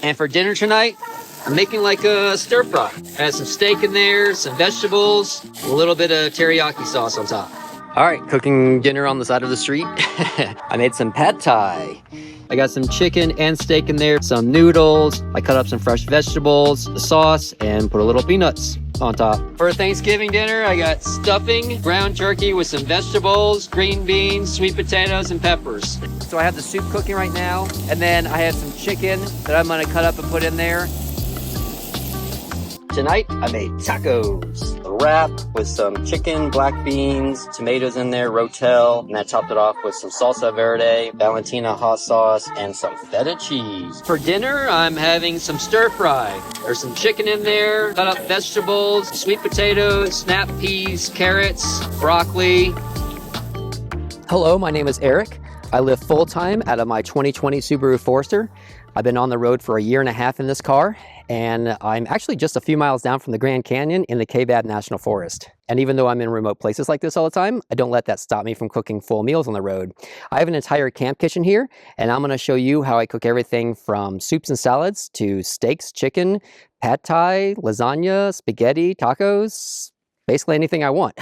And for dinner tonight, I'm making like a stir fry. I have some steak in there, some vegetables, a little bit of teriyaki sauce on top. All right, cooking dinner on the side of the street. I made some pad thai. I got some chicken and steak in there, some noodles. I cut up some fresh vegetables, the sauce, and put a little peanuts on top. For Thanksgiving dinner, I got stuffing, ground turkey with some vegetables, green beans, sweet potatoes, and peppers. So I have the soup cooking right now, and then I have some chicken that I'm gonna cut up and put in there. Tonight, I made tacos. A wrap with some chicken, black beans, tomatoes in there, rotel, and I topped it off with some salsa verde, Valentina hot sauce, and some feta cheese. For dinner, I'm having some stir fry. There's some chicken in there, cut up vegetables, sweet potatoes, snap peas, carrots, broccoli. Hello, my name is Eric. I live full-time out of my 2020 Subaru Forester. I've been on the road for a year and a half in this car, and I'm actually just a few miles down from the Grand Canyon in the Kaibab National Forest. And even though I'm in remote places like this all the time, I don't let that stop me from cooking full meals on the road. I have an entire camp kitchen here, and I'm gonna show you how I cook everything from soups and salads to steaks, chicken, pad thai, lasagna, spaghetti, tacos, basically anything I want.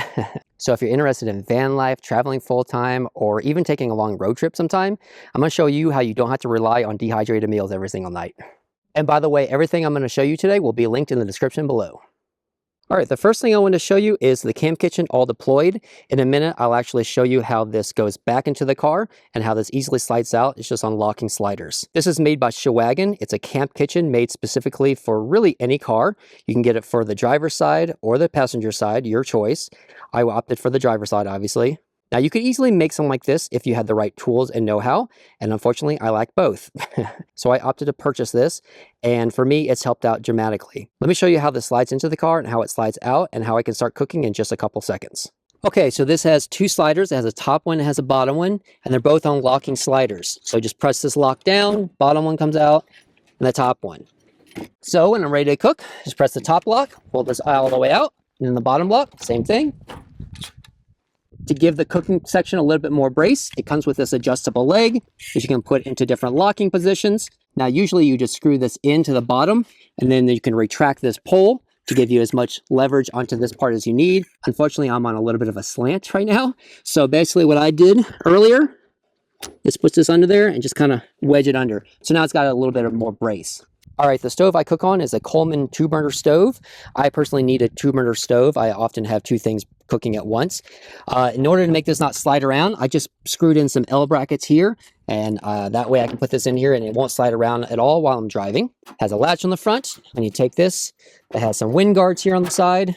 So if you're interested in van life, traveling full-time, or even taking a long road trip sometime, I'm gonna show you how you don't have to rely on dehydrated meals every single night. And by the way, everything I'm gonna show you today will be linked in the description below. All right, the first thing I want to show you is the camp kitchen all deployed. In a minute, I'll actually show you how this goes back into the car and how this easily slides out. It's just unlocking sliders. This is made by Shiwagin. It's a camp kitchen made specifically for really any car. You can get it for the driver's side or the passenger side, your choice. I opted for the driver's side, obviously. Now, you could easily make something like this if you had the right tools and know-how, and unfortunately, I lack both. So I opted to purchase this, and for me, it's helped out dramatically. Let me show you how this slides into the car and how it slides out and how I can start cooking in just a couple seconds. Okay, so this has two sliders. It has a top one, it has a bottom one, and they're both on locking sliders. So just press this lock down, bottom one comes out, and the top one. So when I'm ready to cook, just press the top lock, pull this all the way out, and then the bottom lock, same thing. To give the cooking section a little bit more brace, it comes with this adjustable leg, which you can put into different locking positions. Now, usually you just screw this into the bottom, and then you can retract this pole to give you as much leverage onto this part as you need. Unfortunately, I'm on a little bit of a slant right now. So basically what I did earlier is put this under there and just kind of wedge it under. So now it's got a little bit of more brace. All right, the stove I cook on is a Coleman 2-burner stove. I personally need a 2-burner stove. I often have two things cooking at once. In order to make this not slide around, I just screwed in some L brackets here, and that way I can put this in here and it won't slide around at all while I'm driving. It has a latch on the front, and you take this. It has some wind guards here on the side,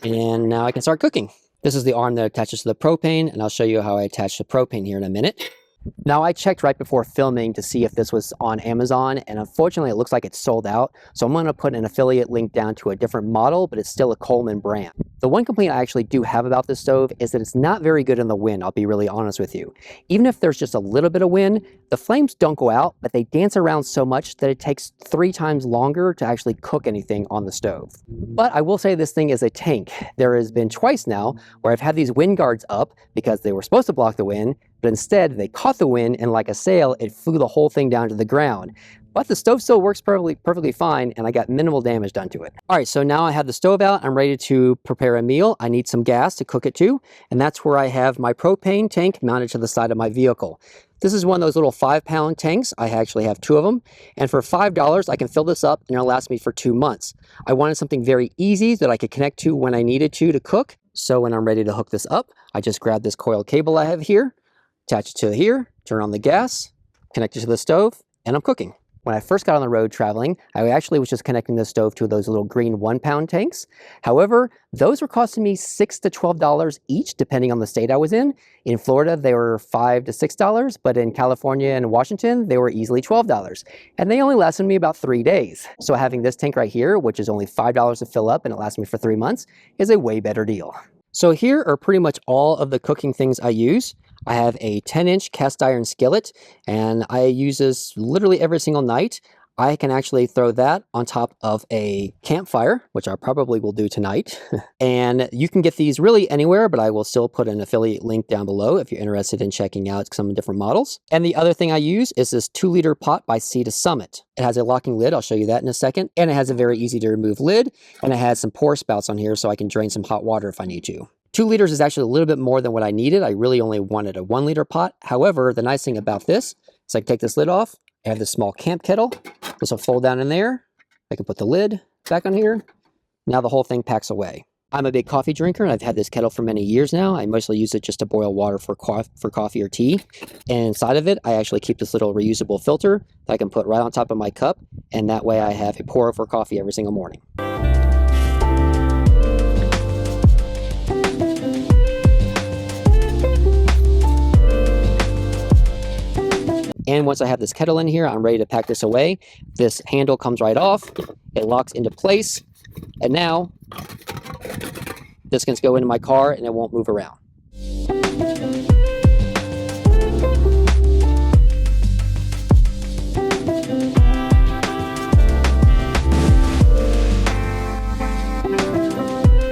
and now I can start cooking. This is the arm that attaches to the propane, and I'll show you how I attach the propane here in a minute. Now, I checked right before filming to see if this was on Amazon, and unfortunately it looks like it's sold out. So I'm going to put an affiliate link down to a different model, but it's still a Coleman brand. The one complaint I actually do have about this stove is that it's not very good in the wind, I'll be really honest with you. Even if there's just a little bit of wind, the flames don't go out, but they dance around so much that it takes 3 times longer to actually cook anything on the stove. But I will say this thing is a tank. There has been twice now where I've had these wind guards up because they were supposed to block the wind, but instead they caught the wind and like a sail, it flew the whole thing down to the ground. But the stove still works perfectly fine, and I got minimal damage done to it. All right, so now I have the stove out. I'm ready to prepare a meal. I need some gas to cook it to, and that's where I have my propane tank mounted to the side of my vehicle. This is one of those little 5-pound tanks. I actually have 2 of them, and for $5, I can fill this up, and it'll last me for 2 months. I wanted something very easy that I could connect to when I needed to cook. So when I'm ready to hook this up, I just grab this coiled cable I have here, attach it to here, turn on the gas, connect it to the stove, and I'm cooking. When I first got on the road traveling, I actually was just connecting the stove to those little green 1-pound tanks. However, those were costing me $6 to $12 each, depending on the state I was in. In Florida, they were $5 to $6, but in California and Washington, they were easily $12. And they only lasted me about 3 days. So having this tank right here, which is only $5 to fill up and it lasts me for 3 months, is a way better deal. So here are pretty much all of the cooking things I use. I have a 10-inch cast iron skillet, and I use this literally every single night. I can actually throw that on top of a campfire, which I probably will do tonight. And you can get these really anywhere, but I will still put an affiliate link down below if you're interested in checking out some different models. And the other thing I use is this 2-liter pot by Sea to Summit. It has a locking lid, I'll show you that in a second, and it has a very easy to remove lid, and it has some pour spouts on here so I can drain some hot water if I need to. 2 liters is actually a little bit more than what I needed. I really only wanted a 1-liter pot. However, the nice thing about this is I can take this lid off. I have this small camp kettle. This will fold down in there. I can put the lid back on here. Now the whole thing packs away. I'm a big coffee drinker, and I've had this kettle for many years now. I mostly use it just to boil water for coffee or tea. And inside of it, I actually keep this little reusable filter that I can put right on top of my cup, and that way I have a pour for coffee every single morning. And once I have this kettle in here, I'm ready to pack this away. This handle comes right off. It locks into place. And now this can go into my car and it won't move around.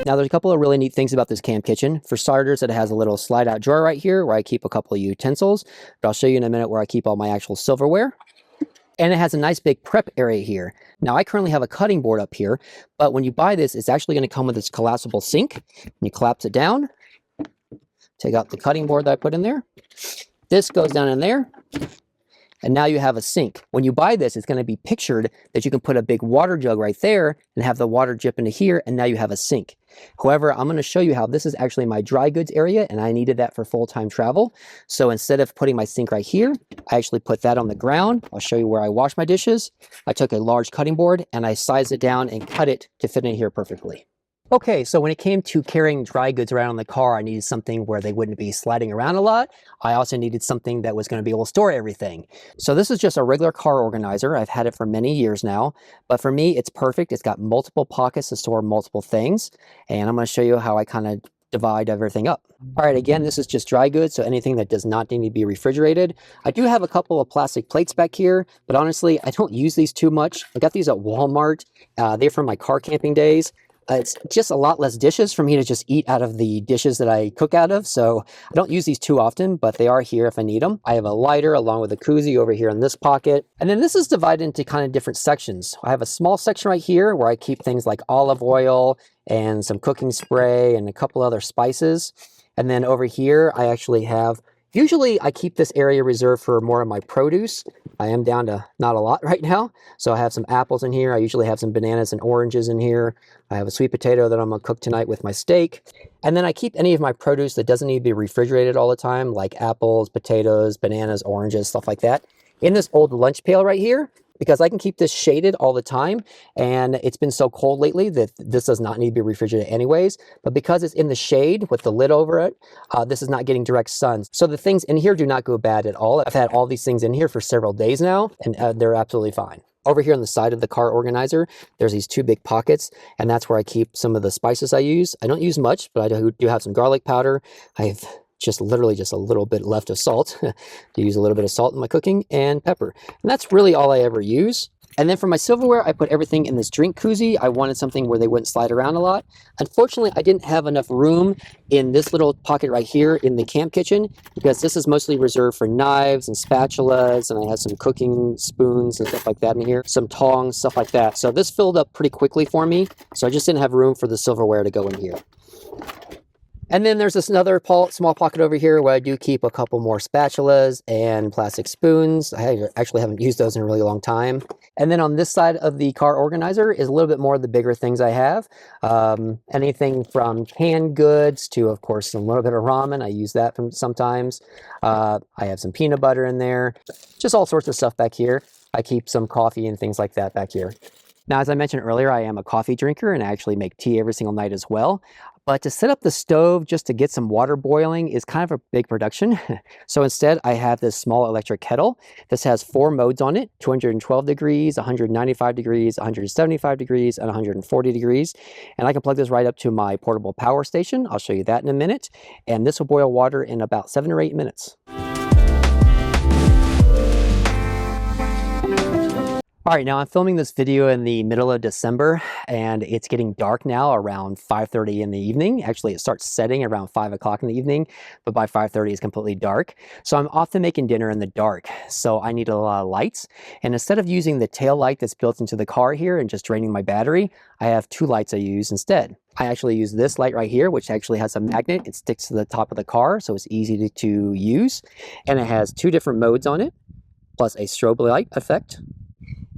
Now there's a couple of really neat things about this camp kitchen. For starters, it has a little slide out drawer right here where I keep a couple of utensils, but I'll show you in a minute where I keep all my actual silverware. And it has a nice big prep area here. Now I currently have a cutting board up here, but when you buy this, it's actually going to come with this collapsible sink. And you collapse it down, take out the cutting board that I put in there. This goes down in there. And now you have a sink. When you buy this, it's going to be pictured that you can put a big water jug right there and have the water drip into here, and now you have a sink. However, I'm going to show you how this is actually my dry goods area, and I needed that for full-time travel. So instead of putting my sink right here, I actually put that on the ground. I'll show you where I wash my dishes. I took a large cutting board and I sized it down and cut it to fit in here perfectly. Okay, so when it came to carrying dry goods around in the car, I needed something where they wouldn't be sliding around a lot. I also needed something that was going to be able to store everything. So this is just a regular car organizer. I've had it for many years now, but for me, it's perfect. It's got multiple pockets to store multiple things, and I'm going to show you how I kind of divide everything up. All right, again, this is just dry goods, so anything that does not need to be refrigerated. I do have a couple of plastic plates back here, but honestly, I don't use these too much. I got these at Walmart. They're from my car camping days. It's just a lot less dishes for me to just eat out of the dishes that I cook out of. So I don't use these too often, but they are here if I need them. I have a lighter along with a koozie over here in this pocket. And then this is divided into kind of different sections. I have a small section right here where I keep things like olive oil and some cooking spray and a couple other spices. And then over here, I actually have, usually I keep this area reserved for more of my produce. I am down to not a lot right now. So I have some apples in here. I usually have some bananas and oranges in here. I have a sweet potato that I'm gonna cook tonight with my steak. And then I keep any of my produce that doesn't need to be refrigerated all the time, like apples, potatoes, bananas, oranges, stuff like that, in this old lunch pail right here, because I can keep this shaded all the time. And it's been so cold lately that this does not need to be refrigerated anyways. But because it's in the shade with the lid over it, this is not getting direct sun. So the things in here do not go bad at all. I've had all these things in here for several days now, and they're absolutely fine. Over here on the side of the car organizer, there's these 2 big pockets, and that's where I keep some of the spices I use. I don't use much, but I do have some garlic powder. I have literally just a little bit left of salt to use a little bit of salt in my cooking, and pepper. And that's really all I ever use. And then for my silverware, I put everything in this drink koozie. I wanted something where they wouldn't slide around a lot. Unfortunately, I didn't have enough room in this little pocket right here in the camp kitchen, because this is mostly reserved for knives and spatulas, and I have some cooking spoons and stuff like that in here, some tongs, stuff like that. So this filled up pretty quickly for me, so I just didn't have room for the silverware to go in here. And then there's this another small pocket over here where I do keep a couple more spatulas and plastic spoons. I actually haven't used those in a really long time. And then on this side of the car organizer is a little bit more of the bigger things I have. Anything from canned goods to, of course, a little bit of ramen. I use that sometimes. I have some peanut butter in there. Just all sorts of stuff back here. I keep some coffee and things like that back here. Now, as I mentioned earlier, I am a coffee drinker, and I actually make tea every single night as well. But to set up the stove just to get some water boiling is kind of a big production. So instead, I have this small electric kettle. This has 4 modes on it: 212 degrees, 195 degrees, 175 degrees, and 140 degrees. And I can plug this right up to my portable power station. I'll show you that in a minute. And this will boil water in about 7 or 8 minutes. All right, now I'm filming this video in the middle of December and it's getting dark now around 5:30 in the evening. Actually, it starts setting around 5 o'clock in the evening, but by 5:30 it's completely dark. So I'm often making dinner in the dark. So I need a lot of lights. And instead of using the tail light that's built into the car here and just draining my battery, I have two lights I use instead. I actually use this light right here, which actually has a magnet. It sticks to the top of the car, so it's easy to use. And it has two different modes on it, plus a strobe light effect.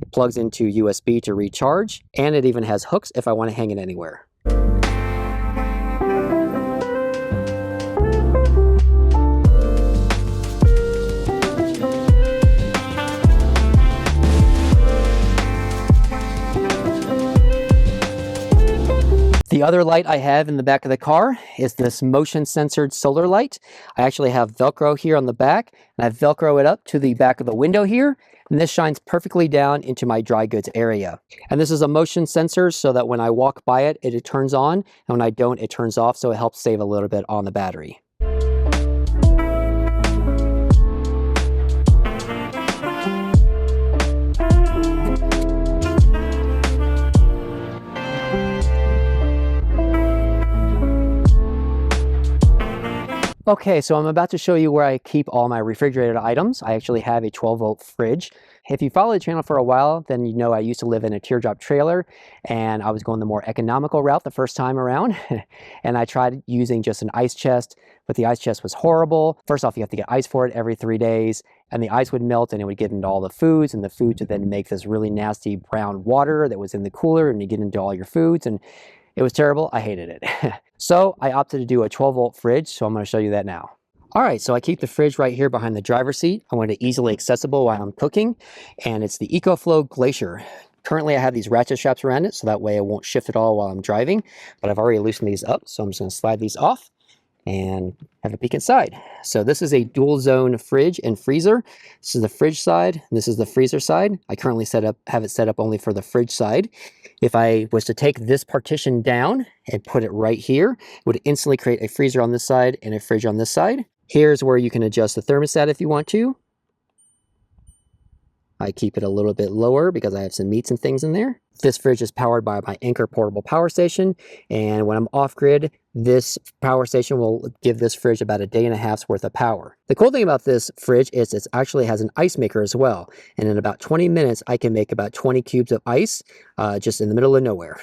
It plugs into USB to recharge, and it even has hooks if I want to hang it anywhere. The other light I have in the back of the car is this motion sensored solar light. I actually have Velcro here on the back, and I Velcro it up to the back of the window here, and this shines perfectly down into my dry goods area. And this is a motion sensor so that when I walk by it, it turns on, and when I don't, it turns off, so it helps save a little bit on the battery. Okay, so I'm about to show you where I keep all my refrigerated items. I actually have a 12-volt fridge. If you follow the channel for a while, then you know I used to live in a teardrop trailer, and I was going the more economical route the first time around. And I tried using just an ice chest, but the ice chest was horrible. First off, you have to get ice for it every 3 days, and the ice would melt and it would get into all the foods, and the foods would then make this really nasty brown water that was in the cooler, and you get into all your foods, and it was terrible. I hated it. So I opted to do a 12-volt fridge, so I'm going to show you that now. All right, so I keep the fridge right here behind the driver's seat. I want it easily accessible while I'm cooking, and it's the Ecoflow Glacier. Currently, I have these ratchet straps around it, so that way it won't shift at all while I'm driving, but I've already loosened these up, so I'm just going to slide these off and have a peek inside. So this is a dual zone fridge and freezer. This is the fridge side, and this is the freezer side. I currently have it set up only for the fridge side. If I was to take this partition down and put it right here, it would instantly create a freezer on this side and a fridge on this side. Here's where you can adjust the thermostat if you want to. I keep it a little bit lower because I have some meats and things in there. This fridge is powered by my Anchor portable power station, and when I'm off grid, this power station will give this fridge about a day and a half's worth of power. The cool thing about this fridge is it actually has an ice maker as well, and in about 20 minutes I can make about 20 cubes of ice just in the middle of nowhere.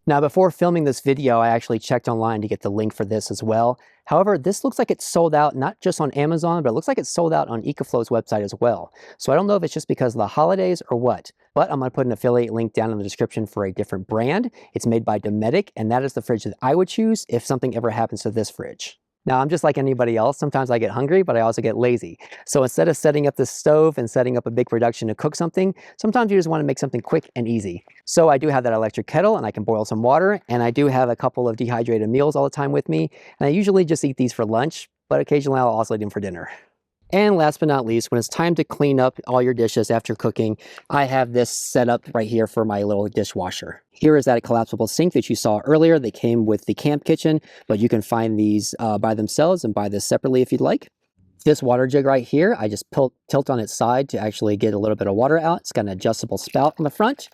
Now, before filming this video, I actually checked online to get the link for this as well. However, this looks like it's sold out, not just on Amazon, but it looks like it's sold out on Ecoflow's website as well. So I don't know if it's just because of the holidays or what, but I'm going to put an affiliate link down in the description for a different brand. It's made by Dometic, and that is the fridge that I would choose if something ever happens to this fridge. Now, I'm just like anybody else. Sometimes I get hungry, but I also get lazy. So instead of setting up the stove and setting up a big production to cook something, sometimes you just want to make something quick and easy. So I do have that electric kettle, and I can boil some water, and I do have a couple of dehydrated meals all the time with me. And I usually just eat these for lunch, but occasionally I'll also eat them for dinner. And last but not least, when it's time to clean up all your dishes after cooking, I have this set up right here for my little dishwasher. Here is that collapsible sink that you saw earlier. They came with the camp kitchen, but you can find these by themselves and buy this separately if you'd like. This water jug right here, I just tilt on its side to actually get a little bit of water out. It's got an adjustable spout on the front.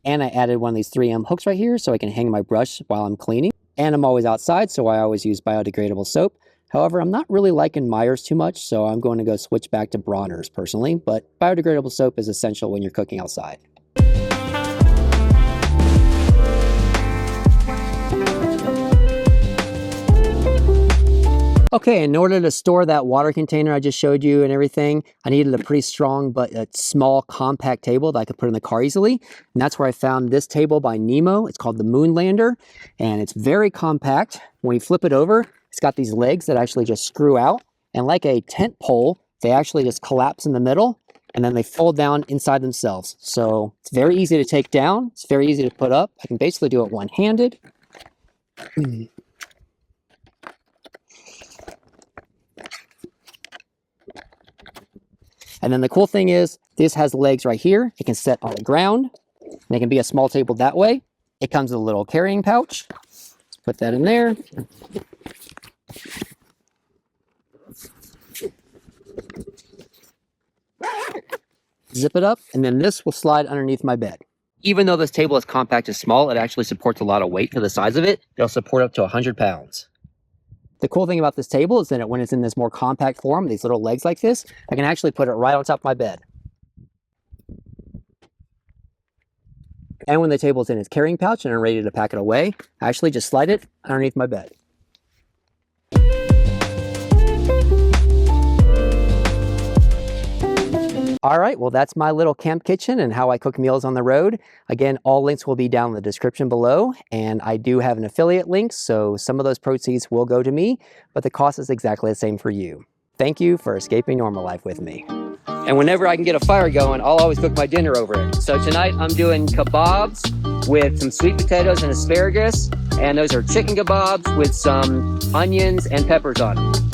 And I added one of these 3M hooks right here so I can hang my brush while I'm cleaning. And I'm always outside, so I always use biodegradable soap. However, I'm not really liking Myers too much, so I'm going to go switch back to Bronner's personally, but biodegradable soap is essential when you're cooking outside. Okay, in order to store that water container I just showed you and everything, I needed a pretty strong but a small compact table that I could put in the car easily. And that's where I found this table by Nemo. It's called the Moonlander, and it's very compact. When you flip it over, it's got these legs that actually just screw out. And like a tent pole, they actually just collapse in the middle, and then they fold down inside themselves. So it's very easy to take down. It's very easy to put up. I can basically do it one-handed. And then the cool thing is, this has legs right here. It can set on the ground, and it can be a small table that way. It comes with a little carrying pouch. Put that in there. Zip it up, and then this will slide underneath my bed. Even though this table is compact and small, it actually supports a lot of weight for the size of it. It'll support up to 100 pounds. The cool thing about this table is that when it's in this more compact form, these little legs like this, I can actually put it right on top of my bed. And when the table's in its carrying pouch and I'm ready to pack it away, I actually just slide it underneath my bed. All right, well, that's my little camp kitchen and how I cook meals on the road. Again, all links will be down in the description below, and I do have an affiliate link, so some of those proceeds will go to me, but the cost is exactly the same for you. Thank you for escaping normal life with me. And whenever I can get a fire going, I'll always cook my dinner over it. So tonight I'm doing kebabs with some sweet potatoes and asparagus, and those are chicken kebabs with some onions and peppers on them.